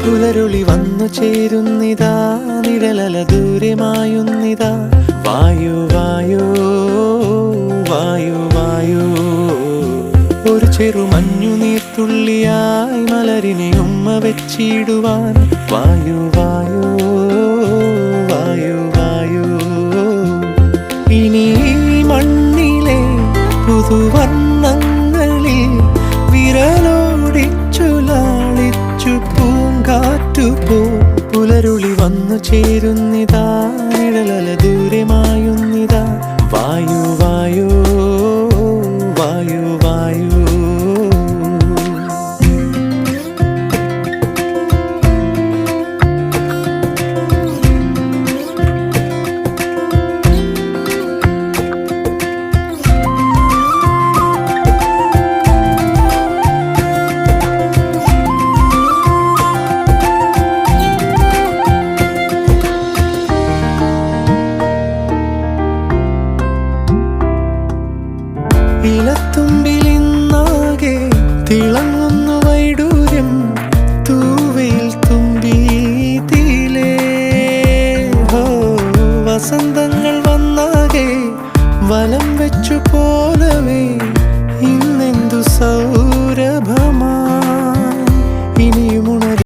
പുലരുളി വന്നു ചേരുന്നിതാ, നിഴലല ദൂരെ മായുന്നിതാ. വായു വായു വായു വായു, ഒരു ചെറു മഞ്ഞു നീർത്തുള്ളിയായി മലരിനെ ഉമ്മ വെച്ചിടുവാൻ. വായു വായു വായു വായു, ഇനി മണ്ണിലെ പുതുവർണ്ണങ്ങളിൽ വിരലോടിച്ചു ലാളിച്ചു പൂങ്കാറ്റുപോ. പുലരുളി വന്നു ചേരുന്നിതാ, നിഴലല ദൂരെ മായുന്നിതാ. വായു വായു വായു വായു. ഇലത്തുമ്പിലിന്നാകെ തിളങ്ങുന്നു വൈഡൂര്യം, തൂവയിൽ തുമ്പീതിലേ. ഹോ, വസന്തങ്ങൾ വന്നാകെ വലം വെച്ചു പോലവേ ഇന്നെന്തു സൗരഭം.